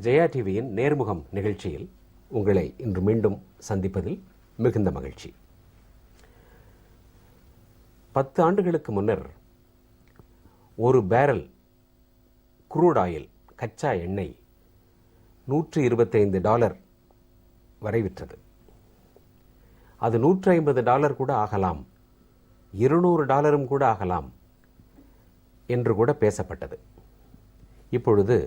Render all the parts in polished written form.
ஜெயா டிவியின் நேர்முகம் நிகழ்ச்சியில் உங்களை இன்று மீண்டும் சந்திப்பதில் மிகுந்த மகிழ்ச்சி. 10 ஆண்டுகளுக்கு முன்னர் ஒரு பேரல் குரூட் ஆயில் கச்சா எண்ணெய் $125 வரை விற்றது. அது $150 கூட ஆகலாம், $200 கூட ஆகலாம் என்று கூட பேசப்பட்டது. இப்பொழுது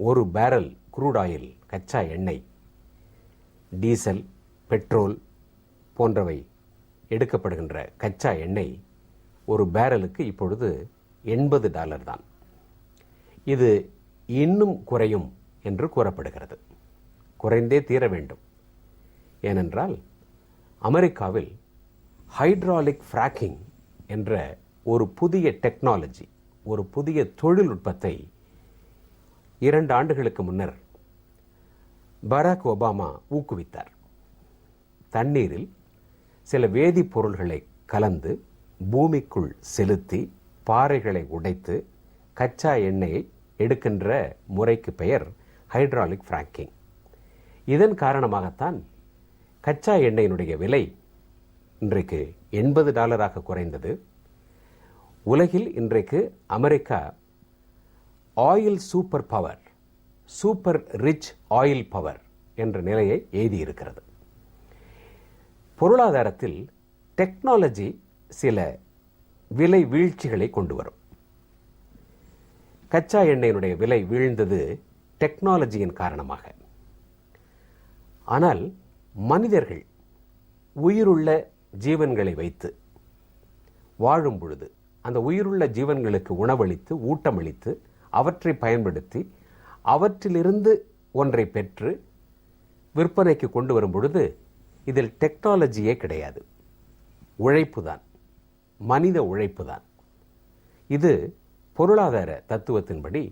ஒரு பேரல் குரூட் ஆயில் கச்சா எண்ணெய், டீசல், பெட்ரோல் போன்றவை எடுக்கப்படுகின்ற கச்சா எண்ணெய் ஒரு பேரலுக்கு இப்பொழுது $80 தான். இது இன்னும் குறையும் என்று கூறப்படுகிறது. குறைந்தே தீர வேண்டும். ஏனென்றால் அமெரிக்காவில் ஹைட்ராலிக் ஃப்ராக்கிங் என்ற ஒரு புதிய டெக்னாலஜி, ஒரு புதிய தொழில்நுட்பத்தை 2 ஆண்டுகளுக்கு முன்னர் பராக் ஒபாமா ஊக்குவித்தார். தண்ணீரில் சில வேதிப்பொருள்களை கலந்து பூமிக்குள் செலுத்தி பாறைகளை உடைத்து கச்சா எண்ணெயை எடுக்கின்ற முறைக்கு பெயர் ஹைட்ராலிக் ஃப்ராக்கிங். இதன் காரணமாகத்தான் கச்சா எண்ணெயினுடைய விலை இன்றைக்கு $80 குறைந்தது. உலகில் இன்றைக்கு America oil super power, super rich oil power என்ற நிலையை எய்தியிருக்கிறது. பொருளாதாரத்தில் டெக்னாலஜி சில விலை வீழ்ச்சிகளை கொண்டு வரும். கச்சா எண்ணெயினுடைய விலை வீழ்ந்தது டெக்னாலஜியின் காரணமாக. ஆனால் மனிதர்கள் உயிருள்ள ஜீவன்களை வைத்து வாழும் பொழுது அந்த உயிருள்ள ஜீவன்களுக்கு உணவளித்து ஊட்டமளித்து அவற்றை பயன்படுத்தி அவற்றிலிருந்து ஒன்றை பெற்று விற்பனைக்கு கொண்டு வரும் பொழுது இதில் டெக்னாலஜியே கிடையாது. உழைப்பு தான், மனித உழைப்பு தான். இது பொருளாதார தத்துவத்தின்படி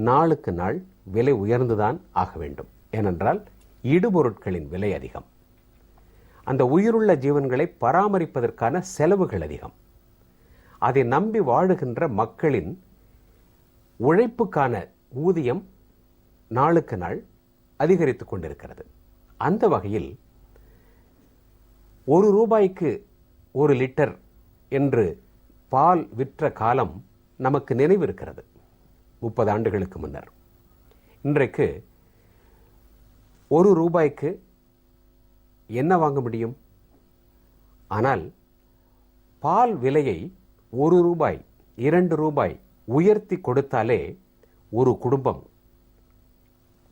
நாளுக்கு நாள் விலை உயர்ந்துதான் ஆக வேண்டும். ஏனென்றால் இடுபொருட்களின் விலை அதிகம், அந்த உயிருள்ள ஜீவன்களை பராமரிப்பதற்கான செலவுகள் அதிகம். அதை நம்பி வாழுகின்ற மக்களின் உழைப்புக்கான ஊதியம் நாளுக்கு நாள் அதிகரித்துக் கொண்டிருக்கிறது. அந்த வகையில் $1 1 லிட்டர் என்று பால் விற்ற காலம் நமக்கு நினைவிருக்கிறது 30 ஆண்டுகளுக்கு முன்னர். இன்றைக்கு $1 என்ன வாங்க முடியும்? ஆனால் பால் விலையை $1, $2 உயர்த்தி கொடுத்தாலே ஒரு குடும்பம்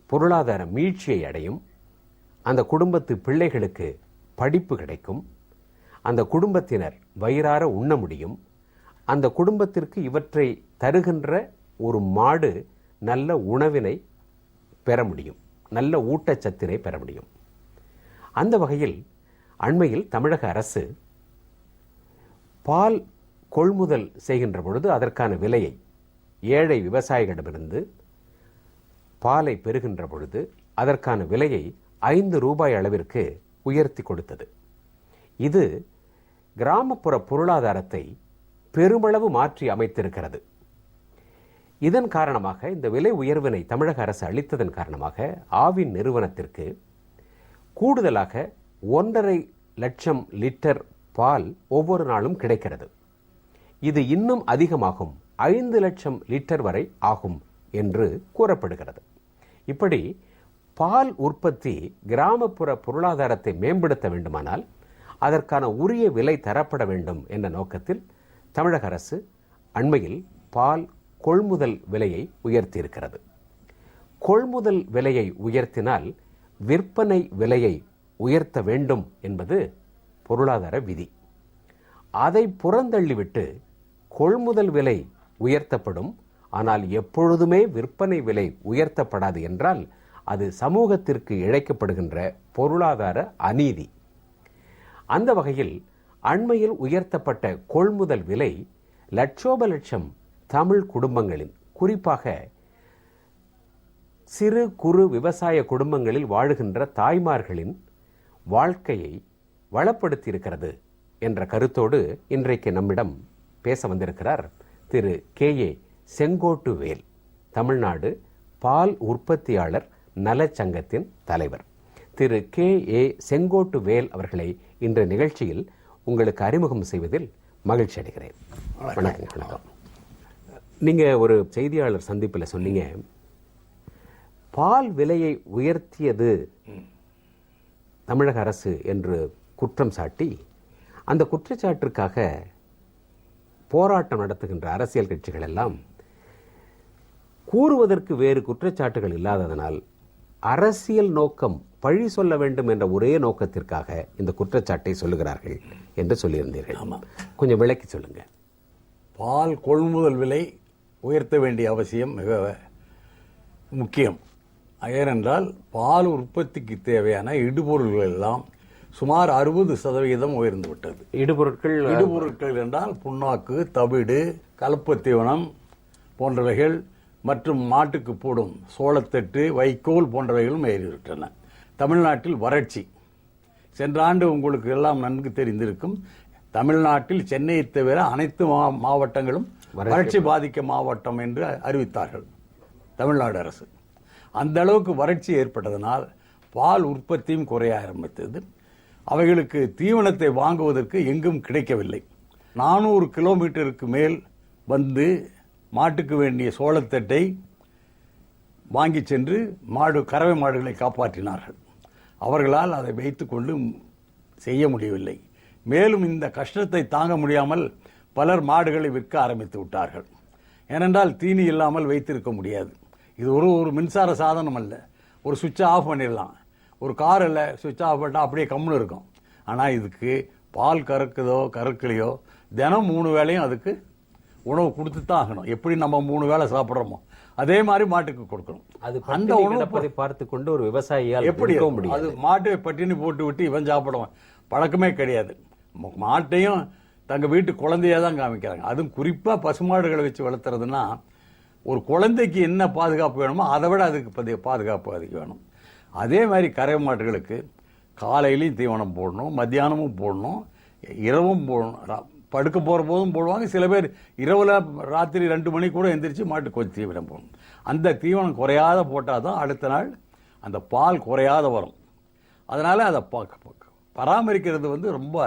பொருளாதார மீழ்ச்சியை அடையும். அந்த குடும்பத்து பிள்ளைகளுக்கு படிப்பு கிடைக்கும், அந்த குடும்பத்தினர் வயிறார உண்ண முடியும், அந்த குடும்பத்திற்கு இவற்றை தருகின்ற ஒரு மாடு நல்ல உணவினை பெற முடியும், நல்ல ஊட்டச்சத்தினை பெற முடியும். அந்த வகையில் அண்மையில் தமிழக அரசு பால் கொள்முதல் செய்கின்ற பொழுது அதற்கான விலையை ஏழை விவசாயிகளிடமிருந்து பாலை பெறுகின்ற பொழுது அதற்கான விலையை $5 அளவிற்கு உயர்த்தி கொடுத்தது. இது கிராமப்புற பொருளாதாரத்தை பெருமளவு மாற்றி அமைத்திருக்கிறது. இதன் காரணமாக, இந்த விலை உயர்வினை தமிழக அரசு அளித்ததன் காரணமாக ஆவின் நிறுவனத்திற்கு கூடுதலாக 1.5 லட்சம் லிட்டர் பால் ஒவ்வொரு நாளும் கிடைக்கிறது. இது இன்னும் அதிகமாகும், 5 லட்சம் லிட்டர் வரை ஆகும் என்று கூறப்படுகிறது. இப்படி பால் உற்பத்தி கிராமப்புற பொருளாதாரத்தை மேம்படுத்த வேண்டுமானால் அதற்கான உரிய விலை தரப்பட வேண்டும் என்ற நோக்கத்தில் தமிழக அரசு அண்மையில் பால் கொள்முதல் விலையை உயர்த்தியிருக்கிறது. கொள்முதல் விலையை உயர்த்தினால் விற்பனை விலையை உயர்த்த வேண்டும் என்பது பொருளாதார விதி. அதை புறந்தள்ளிவிட்டு கொள்முதல் விலை உயர்த்தப்படும், ஆனால் எப்பொழுதுமே விற்பனை விலை உயர்த்தப்படாது என்றால் அது சமூகத்திற்கு இழைக்கப்படுகின்ற பொருளாதார அநீதி. அந்த வகையில் அண்மையில் உயர்த்தப்பட்ட கொள்முதல் விலை லட்சோப லட்சம் தமிழ் குடும்பங்களின், குறிப்பாக சிறு குறு விவசாய குடும்பங்களில் வாழுகின்ற தாய்மார்களின் வாழ்க்கையை வளப்படுத்தியிருக்கிறது என்ற கருத்தோடு இன்றைக்கு நம்மிடம் பேச வந்திருக்கிறார் திரு K.A. செங்கோட்டுவேல், தமிழ்நாடு பால் உற்பத்தியாளர் நலச்சங்கத்தின் தலைவர் திரு கே.ஏ. செங்கோட்டு வேல் அவர்களை இன்றைய நிகழ்ச்சியில் உங்களுக்கு அறிமுகம் செய்வதில் மகிழ்ச்சி அடைகிறேன். வணக்கம். நீங்க ஒரு செய்தியாளர் சந்திப்பில் சொன்னீங்க, பால் விலையை உயர்த்தியது தமிழக அரசு என்று குற்றம் சாட்டி அந்த குற்றச்சாட்டிற்காக போராட்டம் நடத்துகின்ற அரசியல் கட்சிகள் எல்லாம் கூறுவதற்கு வேறு குற்றச்சாட்டுகள் இல்லாததனால் அரசியல் நோக்கம் பழி சொல்ல வேண்டும் என்ற ஒரே நோக்கத்திற்காக இந்த குற்றச்சாட்டை சொல்லுகிறார்கள் என்று சொல்லியிருந்தீர்கள். கொஞ்சம் விளக்கி சொல்லுங்க. பால் கொள்முதல் விலை உயர்த்த வேண்டிய அவசியம் மிக முக்கியம். ஏனென்றால் பால் உற்பத்திக்கு தேவையான இடுபொருள்கள் எல்லாம் சுமார் 60% உயர்ந்து விட்டது. இடுபொருட்கள் என்றால் புண்ணாக்கு, தவிடு, கலப்புத்தீவனம் போன்றவைகள் மற்றும் மாட்டுக்கு போடும் சோளத்தட்டு, வைக்கோல் போன்றவைகளும் ஏறிவிட்டன. தமிழ்நாட்டில் வறட்சி. சென்ற ஆண்டு உங்களுக்கு எல்லாம் நன்கு தெரிந்திருக்கும், தமிழ்நாட்டில் சென்னையை தவிர அனைத்து மாவட்டங்களும் வறட்சி பாதிக்க மாவட்டம் என்று அறிவித்தார்கள் தமிழ்நாடு அரசு. அந்த அளவுக்கு வறட்சி ஏற்பட்டதனால் பால் உற்பத்தியும் குறைய ஆரம்பித்தது. அவைகளுக்கு தீவனத்தை வாங்குவதற்கு எங்கும் கிடைக்கவில்லை. 400 கிலோமீட்டருக்கு மேல் வந்து மாட்டுக்கு வேண்டிய சோளத்தட்டை வாங்கி சென்று கறவை மாடுகளை காப்பாற்றினார்கள். அவர்களால் அதை வைத்துக்கொண்டு செய்ய முடியவில்லை. மேலும் இந்த கஷ்டத்தை தாங்க முடியாமல் பலர் மாடுகளை விற்க ஆரம்பித்து விட்டார்கள். ஏனென்றால் தீனி இல்லாமல் வைத்திருக்க முடியாது. இது ஒரு மின்சார சாதனம் அல்ல, ஒரு சுவிட்சை ஆஃப் பண்ணிடலாம். ஒரு காரில் சுவிட்ச் ஆஃப் பண்ணால் அப்படியே கம்முன்னு இருக்கும். ஆனால் இதுக்கு பால் கறக்குதோ கறக்கலையோ தினம் 3 வேளையும் அதுக்கு உணவு கொடுத்து தான் ஆகணும். எப்படி நம்ம 3 வேளை சாப்பிட்றோமோ அதே மாதிரி மாட்டுக்கு கொடுக்கணும். அது அந்த உணவை பார்த்து கொண்டு ஒரு விவசாயியால் எப்படி அது மாட்டை பட்டினி போட்டு விட்டு இவன் சாப்பிடுவான் பழக்கமே கிடையாது. மாட்டையும் தங்க வீட்டு குழந்தையா தான் காமிக்கிறாங்க. அதுவும் குறிப்பாக பசுமாடுகளை வச்சு வளர்த்துறதுன்னா ஒரு குழந்தைக்கு என்ன பாதுகாப்பு வேணுமோ அதை விட அதுக்கு பாதுகாப்பு அதுக்கு வேணும். அதே மாதிரி கறவை மாட்டுகளுக்கு காலையிலையும் தீவனம் போடணும், மத்தியானமும் போடணும், இரவும் போடணும். படுக்க போகிற போதும் போடுவாங்க. சில பேர் இரவில் ராத்திரி 2 மணி கூட எந்திரிச்சு மாட்டுக்கு கொஞ்சம் தீவனம் போடணும். அந்த தீவனம் குறையாத போட்டால் தான் அடுத்த நாள் அந்த பால் குறையாத வரும். அதனால் அதை பராமரிக்கிறது ரொம்ப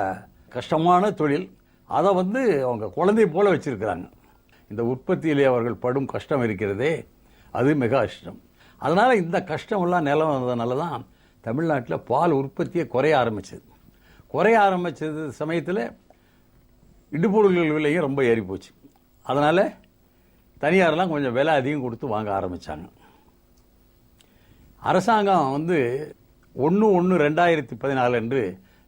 கஷ்டமான தொழில். அதை அவங்க குழந்தை போல வச்சிருக்கிறாங்க. இந்த உற்பத்தியிலே அவர்கள் படும் கஷ்டம் இருக்கிறதே, அது மிக கஷ்டம். அதனால் இந்த கஷ்டமெல்லாம் நிலம் வந்ததுனால தான் தமிழ்நாட்டில் பால் உற்பத்தியை குறைய ஆரம்பிச்சது சமயத்தில் இடுபொருள்கள் விலையும் ரொம்ப ஏறி போச்சு. அதனால் தனியாரெல்லாம் கொஞ்சம் விலை அதிகம் கொடுத்து வாங்க ஆரம்பித்தாங்க. அரசாங்கம் 1/1/2014 என்று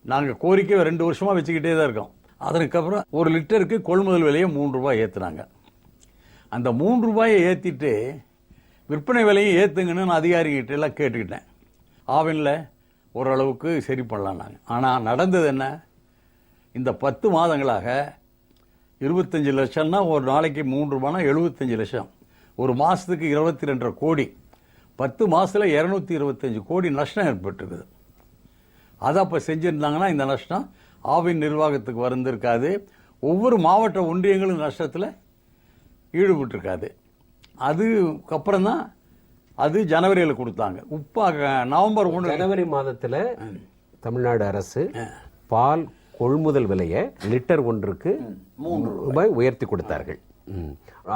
நாங்கள் கோரிக்கை 2 வருஷமாக வச்சுக்கிட்டே தான் இருக்கோம். அதற்கப்புறம் 1 லிட்டருக்கு கொள்முதல் விலையை 3 ரூபாய் ஏற்றுனாங்க. அந்த 3 ரூபாயை ஏற்றிட்டு விற்பனை விலையை ஏற்றுங்கன்னு நான் அதிகாரிகிட்ட எல்லாம் கேட்டுக்கிட்டேன். ஆவினில் ஓரளவுக்கு சரி பண்ணலான்னாங்க. ஆனால் நடந்தது என்ன? இந்த 10 மாதங்களாக 25 லட்சம்னா ஒரு நாளைக்கு 3 ரூபானா 75 லட்சம், ஒரு மாதத்துக்கு 22.5 கோடி, 10 மாதத்தில் 225 கோடி நஷ்டம் ஏற்பட்டிருக்குது. அதை அப்போ செஞ்சுருந்தாங்கன்னா இந்த நஷ்டம் ஆவின் நிர்வாகத்துக்கு வந்திருக்காது. ஒவ்வொரு மாவட்ட ஒன்றியங்களும் நஷ்டத்தில் ஈடுபட்டிருக்காது. அதுக்கப்புறம் தான் அது ஜனவரியில் கொடுத்தாங்க. நவம்பர் 1 ஜனவரி மாதத்தில் தமிழ்நாடு அரசு பால் கொள்முதல் விலையை லிட்டர் ஒன்றுக்கு 3 ரூபாய் உயர்த்தி கொடுத்தார்கள்.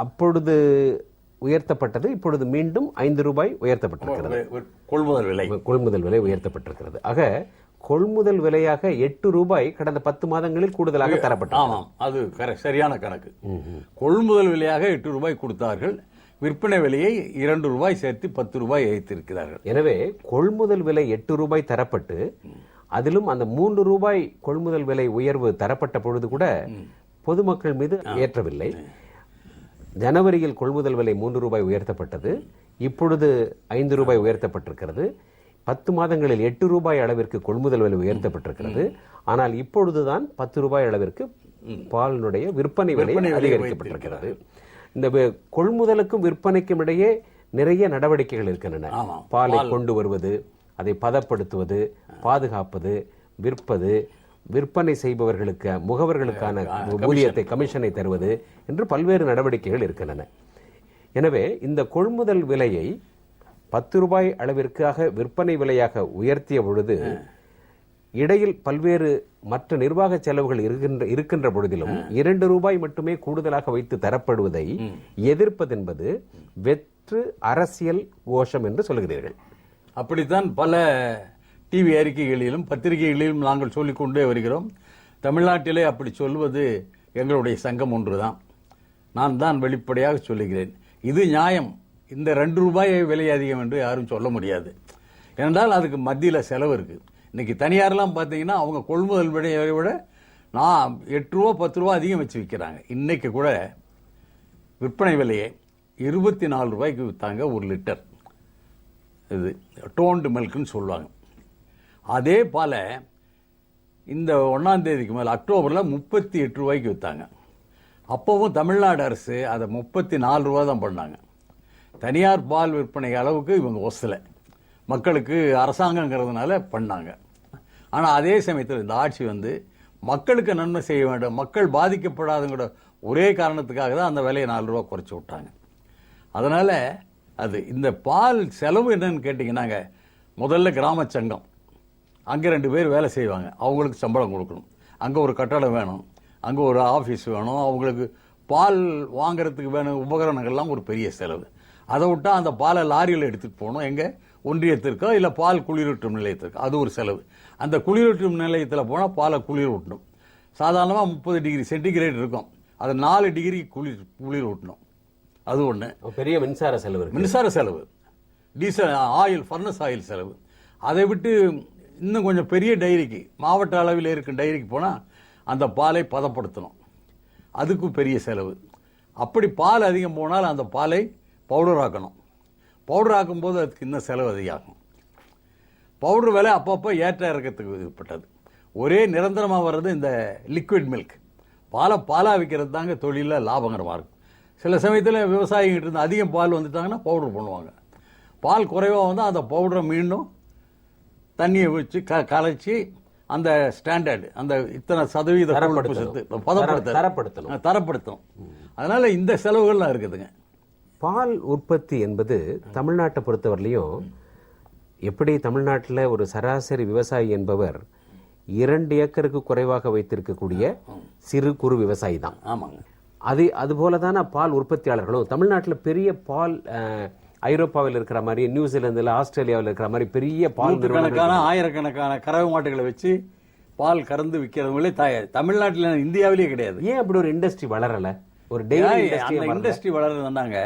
அப்பொழுது உயர்த்தப்பட்டது, இப்பொழுது மீண்டும் 5 ரூபாய் உயர்த்தப்பட்டிருக்கிறது. கொள்முதல் விலை உயர்த்தப்பட்டிருக்கிறது. ஆக கொள்முதல் விலையாக 8 ரூபாய் கடந்த 10 மாதங்களில் கூடுதலாக தரப்பட்டது. ஆமாம், அது சரியான கணக்கு. கொள்முதல் விலையாக 8 ரூபாய் கொடுத்தார்கள். விற்பனை விலையை 2 ரூபாய் சேர்த்து 10 ரூபாய் ஏற்றிருக்கிறார்கள். எனவே கொள்முதல் விலை 8 ரூபாய் தரப்பட்டு அதிலும் அந்த 3 ரூபாய் கொள்முதல் விலை உயர்வு தரப்பட்ட பொழுது கூட பொதுமக்கள் மீது ஏற்றவில்லை. ஜனவரியில் கொள்முதல் விலை 3 ரூபாய் உயர்த்தப்பட்டது. இப்பொழுது 5 ரூபாய் உயர்த்தப்பட்டிருக்கிறது. 10 மாதங்களில் 8 ரூபாய் அளவிற்கு கொள்முதல் விலை உயர்த்தப்பட்டிருக்கிறது. ஆனால் இப்பொழுதுதான் 10 ரூபாய் அளவிற்கு பாலினுடைய விற்பனை விலை அதிகரிக்கப்பட்டிருக்கிறது. இந்த கொள்முதலுக்கும் விற்பனைக்கும் இடையே நிறைய நடவடிக்கைகள் இருக்கின்றன. பாலை கொண்டு வருவது, அதை பதப்படுத்துவது, பாதுகாப்பது, விற்பது, விற்பனை செய்பவர்களுக்கு முகவர்களுக்கான ஊதியத்தை கமிஷனை தருவது என்று பல்வேறு நடவடிக்கைகள் இருக்கின்றன. எனவே இந்த கொள்முதல் விலையை ரூபாய் அளவிற்காக விற்பனை விலையாக உயர்த்திய பொழுது இடையில் பல்வேறு மற்ற நிர்வாக செலவுகள் இருக்கின்ற பொழுதிலும் ரூபாய் மட்டுமே கூடுதலாக வைத்து தரப்படுவதை எதிர்ப்பதென்பது வெற்று அரசியல் கோஷம் என்று சொல்கிறீர்கள். அப்படித்தான் பல டிவி அறிக்கைகளிலும் பத்திரிகைகளிலும் நாங்கள் சொல்லிக் கொண்டே வருகிறோம். தமிழ்நாட்டிலே அப்படி சொல்வது எங்களுடைய சங்கம் ஒன்றுதான். நான் தான் வெளிப்படையாக சொல்லுகிறேன். இது நியாயம். இந்த 2 ரூபாய் விலை அதிகம் என்று யாரும் சொல்ல முடியாது. ஏனென்றால் அதுக்கு மத்தியில் செலவு இருக்கு. இன்னைக்கு தனியார்லாம் பார்த்தீங்கன்னா அவங்க கொள்முதல் விலையை விட நான் 8 ரூபா 10 ரூபா அதிகம் வச்சு விற்கிறாங்க. இன்னைக்கு கூட விற்பனை விலையை 24 ரூபாய்க்கு விற்றாங்க 1 லிட்டர். இது டோன்டு மில்க்னு சொல்லுவாங்க. அதே பாலை இந்த 1ஆம் தேதிக்கு மேலே அக்டோபரில் 38 ரூபாய்க்கு விற்றாங்க. அப்போவும் தமிழ்நாடு அரசு அதை 34 ரூபா தான் பண்ணாங்க. தனியார் பால் விற்பனை அளவுக்கு இவங்க ஒசலை மக்களுக்கு அரசாங்கங்கிறதுனால பண்ணாங்க. ஆனால் அதே சமயத்தில் இந்த ஆட்சி வந்து மக்களுக்கு நன்மை செய்ய வேண்டும், மக்கள் பாதிக்கப்படாதுங்கிற ஒரே காரணத்துக்காக தான் அந்த விலையை 4 ரூபா குறைச்சி விட்டாங்க. அதனால அது இந்த பால் செலவு என்னன்னு கேட்டிங்கன்னாங்க, முதல்ல கிராம சங்கம், அங்கே 2 பேர் வேலை செய்வாங்க, அவங்களுக்கு சம்பளம் கொடுக்கணும். அங்கே ஒரு கட்டடம் வேணும், அங்கே ஒரு ஆஃபீஸ் வேணும், அவங்களுக்கு பால் வாங்குறதுக்கு வேணும் உபகரணங்கள்லாம் ஒரு பெரிய செலவு. அதை விட்டா அந்த பாலை லாரியில் எடுத்துகிட்டு போகணும், எங்கே ஒன்றியத்திற்கோ இல்லை பால் குளிரூட்டும் நிலையத்திற்கோ, அது ஒரு செலவு. அந்த குளிரூட்டும் நிலையத்தில் போனால் பாலை குளிர் ஊட்டணும். சாதாரணமாக 30 டிகிரி சென்டிகிரேட் இருக்கும், அதை 4 டிகிரி குளிர் ஊட்டணும். அது ஒன்று. பெரிய மின்சார செலவு, மின்சார செலவு, டீசல் ஆயில், ஃபர்னஸ் ஆயில் செலவு. அதை விட்டு இன்னும் கொஞ்சம் பெரிய டைரிக்கு, மாவட்ட அளவில் இருக்கும் டைரிக்கு போனால் அந்த பாலை பதப்படுத்தணும், அதுக்கும் பெரிய செலவு. அப்படி பால் அதிகம் போனால் அந்த பாலை பவுடர் ஆக்கணும். பவுடர் ஆக்கும்போது அதுக்கு இன்னும் செலவு அதிகமாகும். பவுடர் விலை அப்பப்போ ஏற்ற இறக்கத்துக்கு ஏற்பட்டது. ஒரே நிரந்தரமாக வர்றது இந்த லிக்விட் மில்க், பாலாக விற்கிறது தாங்க தொழிலில் லாபகரமாக இருக்கும். சில சமயத்தில் விவசாயிகிட்ட இருந்து அதிகம் பால் வந்துட்டாங்கன்னா பவுடர் பண்ணுவாங்க. பால் குறைவாக வந்து அந்த பவுடரை மீண்டும் தண்ணியை வச்சு கலைச்சி அந்த ஸ்டாண்டர்டு, அந்த இத்தனை சதவீத தரப்படுத்தணும். அதனால இந்த செலவுகள்லாம் இருக்குதுங்க. பால் உற்பத்தி என்பது தமிழ்நாட்டை பொறுத்தவரையிலையும், எப்படி தமிழ்நாட்டில் ஒரு சராசரி விவசாயி என்பவர் 2 ஏக்கருக்கு குறைவாக வைத்திருக்கக்கூடிய சிறு குறு விவசாயி தான். ஆமாங்க. அதுபோலதான பால் உற்பத்தியாளர்களும் தமிழ்நாட்டில் பெரிய பால், ஐரோப்பாவில் இருக்கிற மாதிரி, நியூசிலாந்துல, ஆஸ்திரேலியாவில் இருக்கிற மாதிரி பெரிய பால் நிறுவனங்களுக்கான ஆயிரக்கணக்கான கறவை மாட்டுகளை வச்சு பால் கறந்து விற்கிறவங்களே தமிழ்நாட்டில், இந்தியாவிலேயே கிடையாது. ஏன் அப்படி ஒரு இண்டஸ்ட்ரி வளரல? ஒரு இண்டஸ்ட்ரி வளர்றதுனாங்க,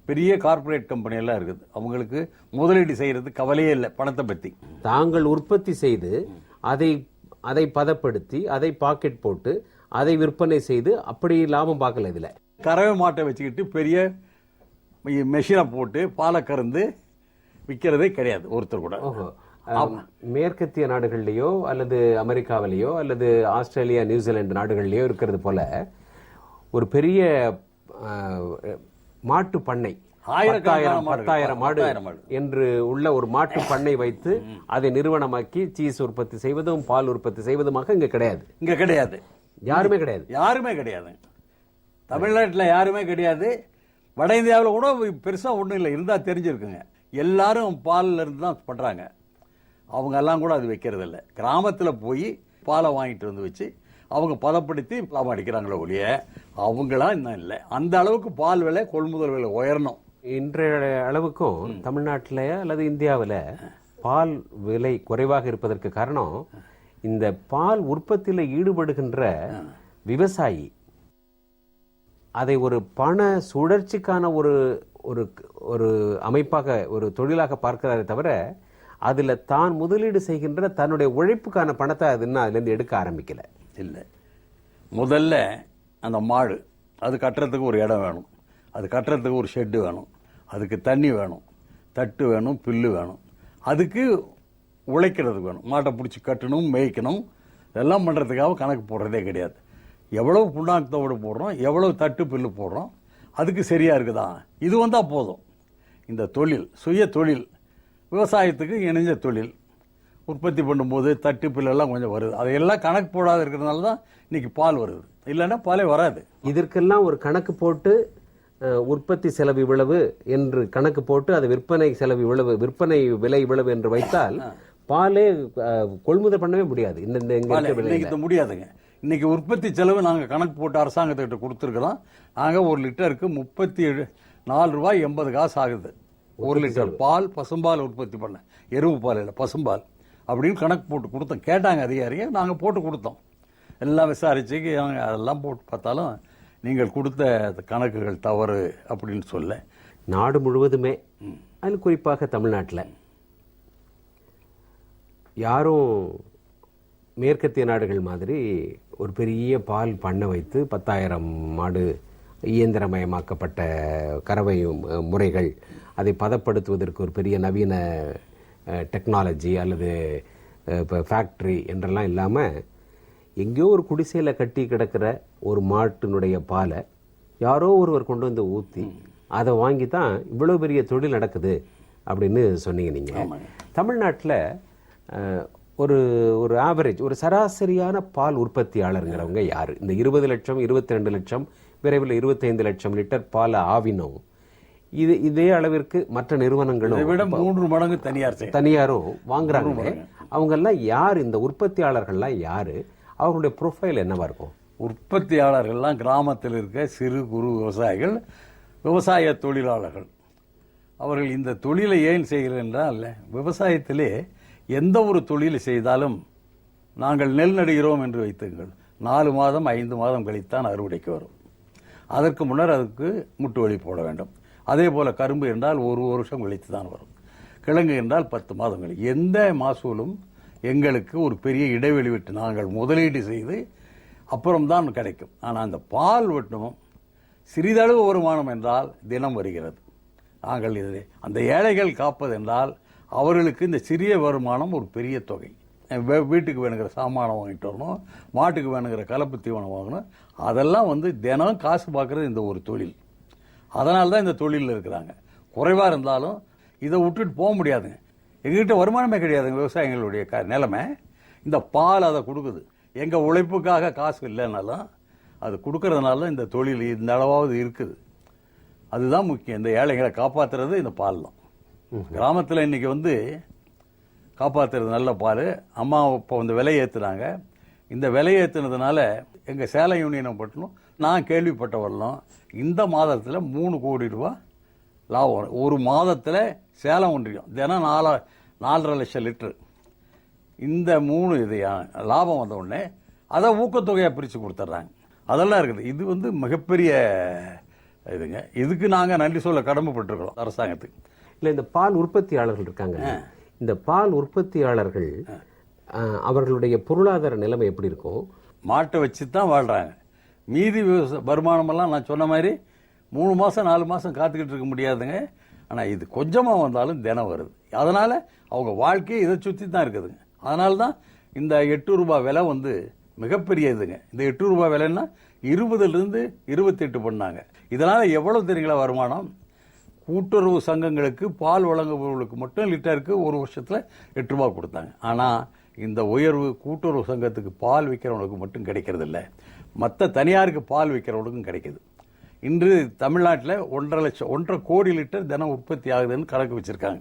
பெரிய கார்பரேட் கம்பெனி எல்லாம் இருக்குது, அவங்களுக்கு முதலீடு செய்யறது கவலையே இல்லை பணத்தை பத்தி. தாங்கள் உற்பத்தி செய்து அதை பதப்படுத்தி அதை பாக்கெட் போட்டு அதை விற்பனை செய்து அப்படி லாபம் பார்க்கல. இதுல கறவை மாட்டை வச்சுக்கிட்டு பெரிய மெஷினை போட்டு பாலை கறந்து விற்கிறதே கிடையாது ஒருத்தர் கூட. மேற்கத்திய நாடுகள்லயோ அல்லது அமெரிக்காவிலேயோ அல்லது ஆஸ்திரேலியா, நியூசிலாந்து நாடுகள்லயோ இருக்கிறது போல ஒரு பெரிய மாட்டு பண்ணை, 10,000 மாடு என்று உள்ள ஒரு மாட்டு பண்ணை வைத்து அதை நிறுவனமாக்கி சீஸ் உற்பத்தி செய்வதும் பால் உற்பத்தி செய்வதுமாக இங்க கிடையாது. யாருமே கிடையாது. தமிழ்நாட்டில் யாருமே கிடையாது. வட இந்தியாவில் கூட பெருசா ஒன்றும் இல்லை, இருந்தா தெரிஞ்சிருக்குங்க. எல்லாரும் பால்ல இருந்து தான் பண்றாங்க. அவங்க எல்லாம் கூட அது வைக்கிறது இல்லை. கிராமத்தில் போய் பாலை வாங்கிட்டு வந்து வச்சு அவங்க பதப்படுத்தி லாபம் அடிக்கிறாங்களோ ஒழிய அவங்களாம் இன்னும் இல்லை. அந்த அளவுக்கு பால் விலை, கொள்முதல் விலை உயரணும். இன்றைய அளவுக்கும் தமிழ்நாட்டில் அல்லது இந்தியாவில் பால் விலை குறைவாக இருப்பதற்கு காரணம், இந்த பால் உற்பத்தியில் ஈடுபடுகின்ற விவசாயி அதை ஒரு பண சுழற்சிக்கான ஒரு அமைப்பாக, ஒரு தொழிலாக பார்க்கிறாரே தவிர, அதுல தான் முதலீடு செய்கின்ற தன்னுடைய உழைப்புக்கான பணத்தை அதுலேருந்து எடுக்க ஆரம்பிக்கல. இல்லை, முதல்ல அந்த மாடு அது கட்டுறதுக்கு ஒரு இடம் வேணும், அது கட்டுறதுக்கு ஒரு ஷெட்டு வேணும், அதுக்கு தண்ணி வேணும், தட்டு வேணும், புல்லு வேணும், அதுக்கு உழைக்கிறதுக்கு வேணும், மாட்டை பிடிச்சி கட்டணும், மேய்க்கணும். இதெல்லாம் பண்ணுறதுக்காக கணக்கு போடுறதே கிடையாது. எவ்வளவு புண்ணாக்கத்தோடு போடுறோம், எவ்வளவு தட்டு புல்லு போடுறோம், அதுக்கு சரியா இருக்குதா, இது வந்தால் போதும். இந்த தொழில் சுய தொழில், விவசாயத்துக்கு இணைஞ்ச தொழில், உற்பத்தி பண்ணும்போது தட்டு புல்லெல்லாம் கொஞ்சம் வருது. அதையெல்லாம் கணக்கு போடாத இருக்கிறதுனால தான் இன்னைக்கு பால் வருது. இல்லைன்னா பாலே வராது. இதற்கெல்லாம் ஒரு கணக்கு போட்டு உற்பத்தி செலவு இவ்வளவு என்று கணக்கு போட்டு அது விற்பனை செலவு இவ்வளவு, விற்பனை விலை இவ்வளவு என்று வைத்தால் பாலே கொள்முதல் பண்ணவே முடியாது. இன்னைக்கு முடியாதுங்க. இன்னைக்கு உற்பத்தி செலவு நாங்கள் கணக்கு போட்டு அரசாங்கத்திட்ட கொடுத்துருக்கிறோம். நாங்கள் 1 லிட்டருக்கு 34 ரூபாய் 80 காசு ஆகுது. 1 லிட்டர் பால், பசும்பால் உற்பத்தி பண்ண, எருவு பால் இல்லை பசும்பால் அப்படின்னு கணக்கு போட்டு கொடுத்தோம். கேட்டாங்க அதிகாரிங்க, நாங்கள் போட்டு கொடுத்தோம். எல்லாம் விசாரிச்சு அதெல்லாம் போட்டு பார்த்தாலும் நீங்கள் கொடுத்த கணக்குகள் தவறு அப்படின்னு சொல்ல நாடு முழுவதுமே, அதில் குறிப்பாக தமிழ்நாட்டில் யாரும் மேற்கத்திய நாடுகள் மாதிரி ஒரு பெரிய பால் பண்ணை வைத்து 10,000 மாடு, இயந்திரமயமாக்கப்பட்ட கறவை முறைகள், அதை பதப்படுத்துவதற்கு ஒரு பெரிய நவீன டெக்னாலஜி அல்லது இப்போ ஃபேக்ட்ரி என்றெல்லாம் இல்லாமல் எங்கேயோ ஒரு குடிசையில் கட்டி கிடக்கிற ஒரு மாட்டினுடைய பாலை யாரோ ஒருவர் கொண்டு வந்து ஊற்றி அதை வாங்கி தான் இவ்வளோ பெரிய தொழில் நடக்குது அப்படின்னு சொன்னீங்க நீங்கள். தமிழ்நாட்டில் ஒரு ஒரு ஆவரேஜ், ஒரு சராசரியான பால் உற்பத்தியாளருங்கிறவங்க யாரு? இந்த 20 லட்சம் 22 லட்சம் விரைவில் 25 லட்சம் லிட்டர் பால் ஆவினோம், இதே அளவிற்கு மற்ற நிறுவனங்களும் விட 3 மடங்கு தனியாரும் வாங்குறாங்க. அவங்க எல்லாம் யார்? இந்த உற்பத்தியாளர்கள்லாம் யாரு? அவர்களுடைய ப்ரொஃபைல் என்னவா இருக்கும்? உற்பத்தியாளர்கள்லாம் கிராமத்தில் இருக்க சிறு குறு விவசாயிகள், விவசாய தொழிலாளர்கள். அவர்கள் இந்த தொழிலை ஏன் செய்கிறேன் என்றால், விவசாயத்திலே எந்த ஒரு தொழிலை செய்தாலும் நாங்கள் நெல் நடுகிறோம் என்று வைத்துங்கள், 4 மாதம் 5 மாதம் கழித்தான் அறுவடைக்கு வரும். அதற்கு முன்னர் அதுக்கு முட்டு வலி போட வேண்டும். அதே போல கரும்பு என்றால் 1 வருஷம் கழித்து தான் வரும். கிழங்கு என்றால் 10 மாதம் கழித்து. எந்த மகசூலும் எங்களுக்கு ஒரு பெரிய இடைவெளி விட்டு நாங்கள் முதலீடு செய்து அப்புறம்தான் கிடைக்கும். ஆனால் அந்த பால் வெட்டமும் சிறிதளவு வருமானம் என்றால் தினம் வருகிறது. நாங்கள் இது அந்த ஏழைகள் காப்பது என்றால் அவர்களுக்கு இந்த சிறிய வருமானம் ஒரு பெரிய தொகை. வீட்டுக்கு வேணுங்கிற சாமானம் வாங்கிட்டு வரணும், மாட்டுக்கு வேணுங்கிற கலப்பு தீவனம் வாங்கணும், அதெல்லாம் தினம் காசு பார்க்கறது இந்த ஒரு தொழில். அதனால தான் இந்த தொழிலில் இருக்கிறாங்க. குறைவாக இருந்தாலும் இதை விட்டுட்டு போக முடியாதுங்க. எங்ககிட்ட வருமானமே கிடையாதுங்க. விவசாயிகளுடைய நிலைமை இந்த பால் அதை கொடுக்குது. எங்கள் உழைப்புக்காக காசு இல்லைன்னாலும் அது கொடுக்கறதுனால தான் இந்த தொழில் இந்த அளவாவது இருக்குது. அதுதான் முக்கியம். இந்த ஏழைகளை காப்பாற்றுறது இந்த பால் தான். கிராமத்தில் இன்னைக்கு காப்பாற்றுறது நல்ல பால். அம்மா இப்போ விலை ஏற்றுனாங்க. இந்த விலை ஏற்றுனதுனால எங்கள் சேலம் யூனியனை பட்டணும் நான் கேள்விப்பட்ட வரலாம், இந்த மாதத்தில் 3 கோடி ரூபா லாபம் வரும். ஒரு மாதத்தில் சேலம் ஒன்றியம் தினம் 4.5 லட்சம் லிட்டரு. இந்த 3 இது லாபம் வந்த உடனே அதை ஊக்கத்தொகையாக பிரித்து கொடுத்துட்றாங்க. அதெல்லாம் இருக்குது. இது மிகப்பெரிய இதுங்க. இதுக்கு நாங்கள் நன்றி சொல்ல கடமைப்பட்டிருக்கிறோம் அரசாங்கத்துக்கு. இல்லை, இந்த பால் உற்பத்தியாளர்கள் இருக்காங்க, இந்த பால் உற்பத்தியாளர்கள் அவர்களுடைய பொருளாதார நிலைமை எப்படி இருக்கும்? மாட்டை வச்சு தான் வாழ்கிறாங்க. மீதி வருமானமெல்லாம் நான் சொன்ன மாதிரி 3 மாதம் 4 மாதம் காத்துக்கிட்டு இருக்க முடியாதுங்க. ஆனால் இது கொஞ்சமாக வந்தாலும் தினம் வருது. அதனால் அவங்க வாழ்க்கையை இதை சுற்றி தான் இருக்குதுங்க. அதனால தான் இந்த 8 ரூபாய் விலை மிகப்பெரிய இதுங்க. இந்த 8 ரூபாய் விலைன்னா 20லிருந்து 28 பண்ணாங்க. இதனால் எவ்வளோ தெரியுங்களா வருமானம்? கூட்டுறவு சங்கங்களுக்கு பால் வழங்குபவர்களுக்கு மட்டும் லிட்டருக்கு ஒரு வருஷத்தில் 8 ரூபாய் கொடுத்தாங்க. ஆனால் இந்த உயர்வு கூட்டுறவு சங்கத்துக்கு பால் விற்கிறவனுக்கு மட்டும் கிடைக்கிறது இல்லை, மற்ற தனியாருக்கு பால் விற்கிறவனுக்கும் கிடைக்குது. இன்று தமிழ்நாட்டில் 1.5 கோடி லிட்டர் தினம் உற்பத்தி ஆகுதுன்னு கணக்கு வச்சுருக்காங்க.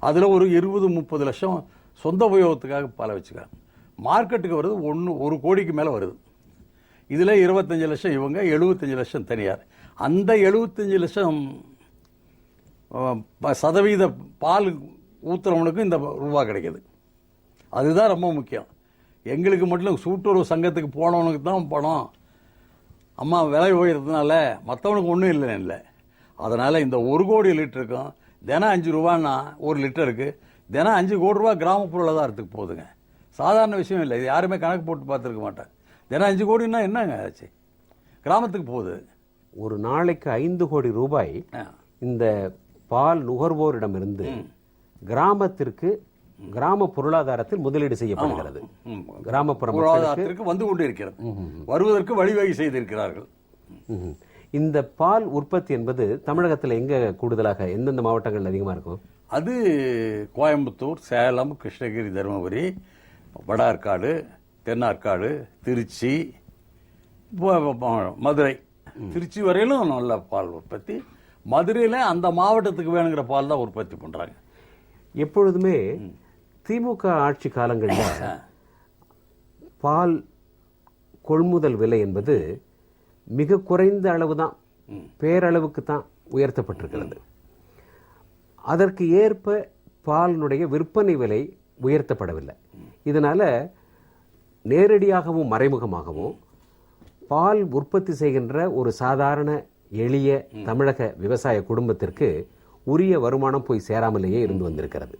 அதில் ஒரு 20-30 லட்சம் சொந்த உபயோகத்துக்காக பாலை வச்சுருக்காங்க. மார்க்கெட்டுக்கு வருது 1 கோடிக்கு மேலே வருது. இதில் 25 லட்சம் இவங்க, 75 லட்சம் தனியார். அந்த 75 லட்சம் சதவீத பால் ஊத்துறவனுக்கு இந்த ரூபா கிடைக்கிது. அதுதான் ரொம்ப முக்கியம். எங்களுக்கு மட்டும் கூட்டுறவு சங்கத்துக்கு போனவனுக்கு தான் பணம். அம்மா விலை உயர்றதுனால மற்றவனுக்கு ஒன்றும் இல்லை. அதனால் இந்த 1 கோடி லிட்டருக்கும் தினம் 5 ரூபான்னா 1 லிட்டருக்கு தினம் 5 கோடி ரூபா கிராமப்புற பொருளாதாரத்துக்கு போகுதுங்க. சாதாரண விஷயம் இல்லை. இது யாருமே கணக்கு போட்டு பார்த்துருக்க மாட்டேன். தினம் 5 கோடின்னா என்னங்க ஆச்சு? கிராமத்துக்கு போகுது. ஒரு நாளைக்கு 5 கோடி ரூபாய் இந்த பால் நுகர்வோரிடமிருந்து கிராமத்திற்கு, கிராம பொருளாதாரத்தில் முதலீடு செய்யப்படுகிறது. கிராமப்புற பொருளாதாரத்திற்கு வந்து கொண்டு இருக்கிறது, வருவதற்கு வழிவகை செய்திருக்கிறார்கள். இந்த பால் உற்பத்தி என்பது தமிழகத்தில் எங்க கூடுதலாக, எந்தெந்த மாவட்டங்கள் அதிகமாக இருக்கும்? அது கோயம்புத்தூர், சேலம், கிருஷ்ணகிரி, தருமபுரி, வடார்காடு, தென்னார்காடு, திருச்சி, மதுரை, திருச்சி வரையிலும் நல்ல பால் உற்பத்தி. மதுரையில் அந்த மாவட்டத்துக்கு வேணுங்கிற பால் தான் உற்பத்தி பண்றாங்க. எப்பொழுதுமே திமுக ஆட்சி காலங்களில் பால் கொள்முதல் விலை என்பது மிக குறைந்த அளவு தான், பேரளவுக்கு தான் உயர்த்தப்பட்டிருக்கிறது. அதற்கு ஏற்ப பாலினுடைய விற்பனை விலை உயர்த்தப்படவில்லை. இதனால நேரடியாகவும் மறைமுகமாகவும் பால் உற்பத்தி செய்கின்ற ஒரு சாதாரண எளிய தமிழக விவசாய குடும்பத்திற்கு உரிய வருமானம் போய் சேராமலேயே இருந்து வந்திருக்கிறது.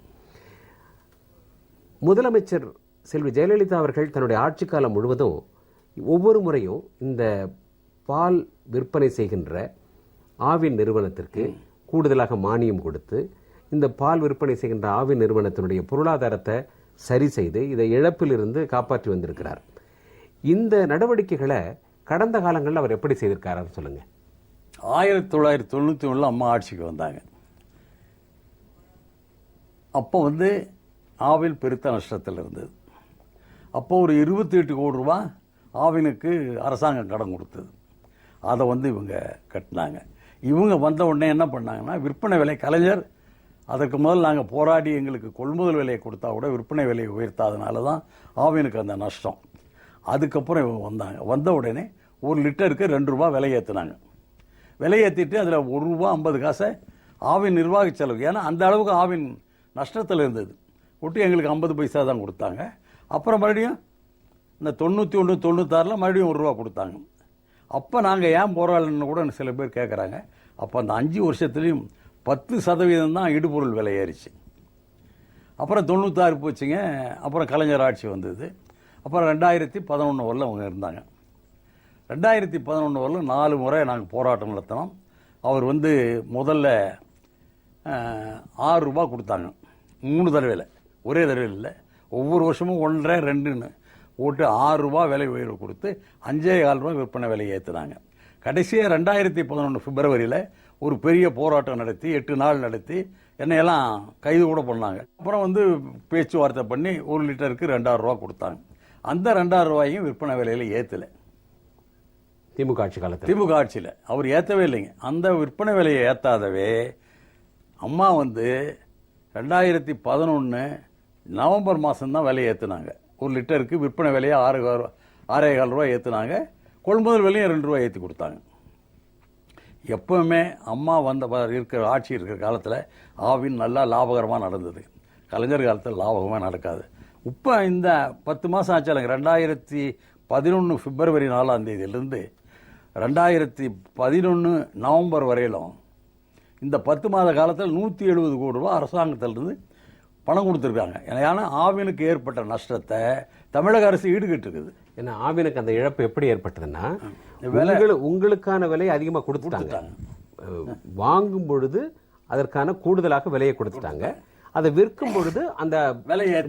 முதலமைச்சர் செல்வி ஜெயலலிதா அவர்கள் தன்னுடைய ஆட்சி காலம் முழுவதும் ஒவ்வொரு முறையும் இந்த பால் விற்பனை செய்கின்ற ஆவின் நிறுவனத்திற்கு கூடுதலாக மானியம் கொடுத்து இந்த பால் விற்பனை செய்கின்ற ஆவின் நிறுவனத்தினுடைய பொருளாதாரத்தை சரி செய்து இதை இழப்பிலிருந்து காப்பாற்றி வந்திருக்கிறார். இந்த நடவடிக்கைகளை கடந்த காலங்களில் அவர் எப்படி செய்திருக்காரு சொல்லுங்க. 1991 அம்மா ஆட்சிக்கு வந்தாங்க. அப்போ ஆவின் பெருத்த நஷ்டத்தில் இருந்தது. அப்போ ஒரு 28 கோடி ரூபாய் ஆவினுக்கு அரசாங்கம் கடன் கொடுத்தது. அதை இவங்க கட்டினாங்க. இவங்க வந்த உடனே என்ன பண்ணாங்கன்னா, விற்பனை விலை கலைஞர் அதற்கு முதல் நாங்கள் போராடி எங்களுக்கு கொள்முதல் விலையை கொடுத்தா கூட விற்பனை விலையை உயர்த்தாதனால தான் ஆவினுக்கு அந்த நஷ்டம். அதுக்கப்புறம் இவங்க வந்தாங்க. வந்த உடனே ஒரு லிட்டருக்கு 2 ரூபா விலை ஏற்றினாங்க. விலை ஏற்றிட்டு அதில் 1 ரூபா 50 காசை ஆவின் நிர்வாக செலவு, ஏன்னா அந்த அளவுக்கு ஆவின் நஷ்டத்தில் இருந்தது, ஒட்டி எங்களுக்கு 50 பைசா தான் கொடுத்தாங்க. அப்புறம் மறுபடியும் இந்த 91 96 மறுபடியும் 1 ரூபா கொடுத்தாங்க. அப்போ நாங்கள் ஏன் போராடலன்னு கூட சில பேர் கேட்குறாங்க. அப்போ அந்த 5 வருஷத்துலேயும் 10% தான் இடுபொருள் விலை ஏறிச்சு. அப்புறம் 96 போச்சுங்க. அப்புறம் கலைஞர் ஆட்சி வந்தது. அப்புறம் 2011 வரல அவங்க இருந்தாங்க. 2011 வரல 4 முறை நாங்கள் போராட்டம் நடத்தினோம். அவர் முதல்ல 6 ரூபா கொடுத்தாங்க, 3 தடவையில், ஒரே தடவையில் இல்லை, ஒவ்வொரு வருஷமும் 1.5 2ன்னு போட்டு 6 ரூபா விலை உயர்வு கொடுத்து 5.25 ரூபா விற்பனை விலையை ஏற்றுனாங்க. கடைசியாக 2011 பிப்ரவரியில் ஒரு பெரிய போராட்டம் நடத்தி 8 நாள் நடத்தி என்னையெல்லாம் கைது கூட பண்ணாங்க. அப்புறம் பேச்சுவார்த்தை பண்ணி 1 லிட்டருக்கு 2000 ரூபா கொடுத்தாங்க. அந்த 2000 ரூபாயும் விற்பனை விலையில் ஏற்றலை. திமுக ஆட்சி காலத்தில், திமுக ஆட்சியில் அவர் ஏற்றவே இல்லைங்க. அந்த விற்பனை விலையை ஏற்றாதவே அம்மா 2011 நவம்பர் மாதம்தான் விலையை ஏற்றுனாங்க. 1 லிட்டருக்கு விற்பனை விலையை 6.25 ரூபா ஏற்றுனாங்க. கொள்முதல் விலையும் 2 ரூபா ஏற்றி கொடுத்தாங்க. எப்பவுமே அம்மா இருக்கிற ஆட்சி இருக்கிற காலத்தில் ஆவின் நல்லா லாபகரமாக நடந்தது. கலைஞர் காலத்தில் லாபகமாக நடக்காது. இப்போ இந்த 10 மாதம் ஆச்சாலங்க, 2011 பிப்ரவரி 4ஆம் தேதியிலிருந்து 2011 நவம்பர் வரையிலும் இந்த 10 மாத காலத்தில் 170 கோடி ரூபா அரசாங்கத்திலிருந்து பணம் கொடுத்துருக்காங்க. ஏன்னா ஆவினுக்கு ஏற்பட்ட நஷ்டத்தை தமிழக அரசு ஈடுகட்டிருக்குது. ஏன்னா ஆவினுக்கு அந்த இழப்பு எப்படி ஏற்பட்டதுன்னா, உங்களுக்கான விலையை அதிகமாக கொடுத்துட்டாங்க, வாங்கும் பொழுது அதற்கான கூடுதலாக விலையை கொடுத்துட்டாங்க, அதை விற்கும் பொழுது அந்த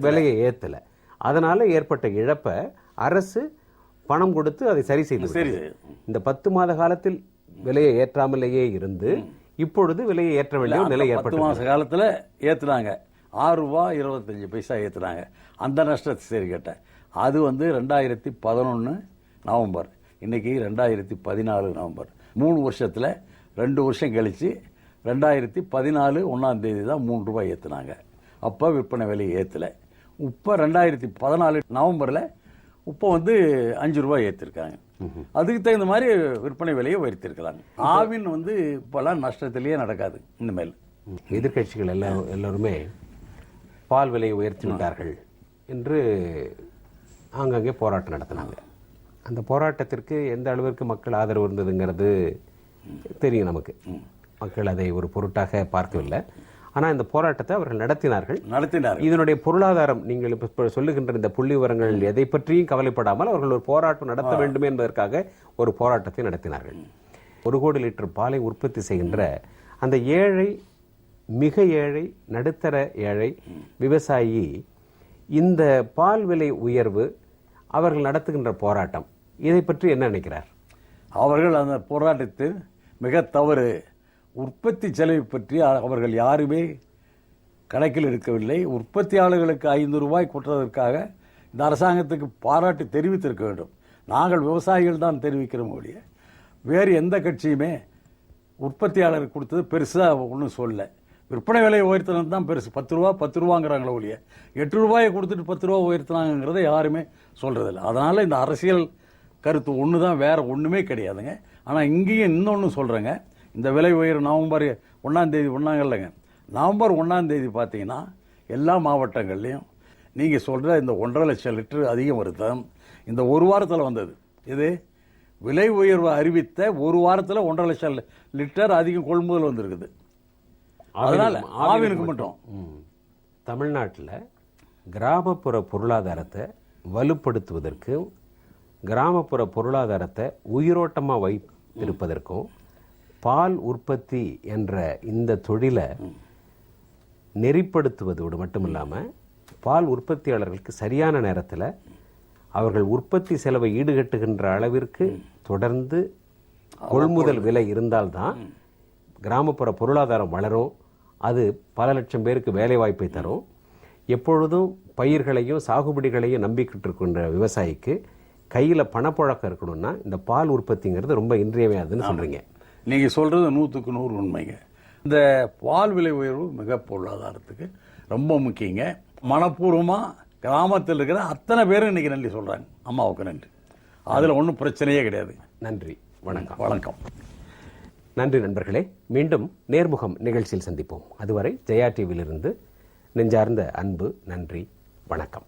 விலையை ஏற்றல. அதனால ஏற்பட்ட இழப்பை அரசு பணம் கொடுத்து அதை சரி செய்து. இந்த 10 மாத காலத்தில் விலையை ஏற்றாமலேயே இருந்து இப்பொழுது விலையை ஏற்ற வேண்டிய நிலை ஏற்பட்டு 10 மாத காலத்தில் ஏற்றுனாங்க. 6 ரூபா 25 பைசா ஏற்றுனாங்க. அந்த நஷ்டத்தை சரி கேட்டேன். அது 2011 நவம்பர், இன்னைக்கு 2014 நவம்பர். 3 வருஷத்தில் 2 வருஷம் கழிச்சு 2014 1ஆம் தேதி தான் 3 ரூபாய் ஏற்றுனாங்க. அப்போ விற்பனை விலையை ஏற்றலை. இப்போ 2014 நவம்பரில் இப்போ 5 ரூபாய் ஏற்றிருக்காங்க. அதுக்கு தகுந்த மாதிரி விற்பனை விலையை உயர்த்திருக்கிறாங்க. ஆவின் இப்போல்லாம் நஷ்டத்திலேயே நடக்காது இனிமேல். எதிர்கட்சிகள் எல்லோருமே பால் விலையை உயர்த்தி விட்டார்கள் என்று ஆங்காங்கே போராட்டம் நடத்தினாங்க. அந்த போராட்டத்திற்கு எந்த அளவிற்கு மக்கள் ஆதரவு இருந்ததுங்கிறது தெரியும் நமக்கு. மக்கள் அதை ஒரு பொருட்டாக பார்க்கவில்லை. ஆனால் இந்த போராட்டத்தை அவர்கள் நடத்தினார்கள். இதனுடைய பொருளாதாரம், நீங்கள் இப்போ சொல்லுகின்ற இந்த புள்ளி விவரங்கள் எதை பற்றியும் கவலைப்படாமல் அவர்கள் ஒரு போராட்டம் நடத்த வேண்டும் என்பதற்காக ஒரு போராட்டத்தை நடத்தினார்கள். 1 கோடி லிட்டர் பாலை உற்பத்தி செய்கின்ற அந்த ஏழை, மிக ஏழை, நடுத்தர ஏழை விவசாயி இந்த பால் விலை உயர்வு, அவர்கள் நடத்துகின்ற போராட்டம், இதை பற்றி என்ன நினைக்கிறார்? அவர்கள் அந்த போராட்டத்தில் மிக தவறு. உற்பத்தி செலவை பற்றி அவர்கள் யாருமே கணக்கில் எடுக்கவில்லை. உற்பத்தியாளர்களுக்கு 5 ரூபாய் கொட்டுவதற்காக இந்த அரசாங்கத்துக்கு பாராட்டு தெரிவித்திருக்க வேண்டும். நாங்கள் விவசாயிகள் தான் தெரிவிக்கிறோம் ஒழிய வேறு எந்த கட்சியுமே உற்பத்தியாளருக்கு கொடுத்தது பெருசாக ஒன்றும் சொல்லல. விற்பனை விலையை உயர்த்தினது தான் பெருசு. 10 ரூபாங்கிறாங்களோ ஒழிய 8 ரூபாயை கொடுத்துட்டு 10 ரூபா உயர்த்தினாங்கிறத யாருமே சொல்றதில்லை. அதனால இந்த அரசியல் கருத்து ஒன்று தான், வேற ஒன்றுமே கிடையாதுங்க. ஆனால் இங்கேயும் இன்னொன்று சொல்கிறேங்க, இந்த விலை உயர்வு நவம்பர் 1ஆம் தேதி ஒன்றாங்கல்லங்க, நவம்பர் 1ஆம் தேதி பார்த்தீங்கன்னா எல்லா மாவட்டங்கள்லையும் நீங்கள் சொல்கிற இந்த 1.5 லட்சம் லிட்டர் அதிகம் வருது. இந்த ஒரு வாரத்தில் வந்தது. இது விலை உயர்வு அறிவித்த ஒரு வாரத்தில் 1.5 லட்சம் லிட்டர் அதிகம் கொள்முதல் வந்திருக்குது. அதனால ஆவினுக்கு மட்டும் தமிழ்நாட்டில் கிராமப்புற பொருளாதாரத்தை வலுப்படுத்துவதற்கும் கிராமப்புற பொருளாதாரத்தை உயிரோட்டமாக வைத்திருப்பதற்கும் பால் உற்பத்தி என்ற இந்த தொழிலை நெறிப்படுத்துவதோடு மட்டுமில்லாமல் பால் உற்பத்தியாளர்களுக்கு சரியான நேரத்தில் அவர்கள் உற்பத்தி செலவை ஈடுகட்டுகின்ற அளவிற்கு தொடர்ந்து கொள்முதல் விலை இருந்தால்தான் கிராமப்புற பொருளாதாரம் வளரும். அது பல லட்சம் பேருக்கு வேலை வாய்ப்பை தரும். எப்பொழுதும் பயிர்களையும் சாகுபடிகளையும் நம்பிக்கிட்டு இருக்கின்ற விவசாயிக்கு கையில் பணப்புழக்கம் இருக்கணும்னா இந்த பால் உற்பத்திங்கிறது ரொம்ப இன்றியமையாதுன்னு சொல்றீங்க. நீங்கள் சொல்றது 100க்கு 100 உண்மைங்க. இந்த பால் விலை உயர்வு மிக பொருளாதாரத்துக்கு ரொம்ப முக்கியங்க. மனப்பூர்வமாக கிராமத்தில் இருக்கிற அத்தனை பேரும் இன்னைக்கு நன்றி சொல்றாங்க. அம்மாவுக்கு நன்றி. அதில் ஒன்றும் பிரச்சனையே கிடையாது. நன்றி, வணக்கம். வணக்கம். நன்றி நண்பர்களே. மீண்டும் நேர்முகம் நிகழ்ச்சியில் சந்திப்போம். அதுவரை ஜெயா டிவியிலிருந்து நெஞ்சார்ந்த அன்பு, நன்றி, வணக்கம்.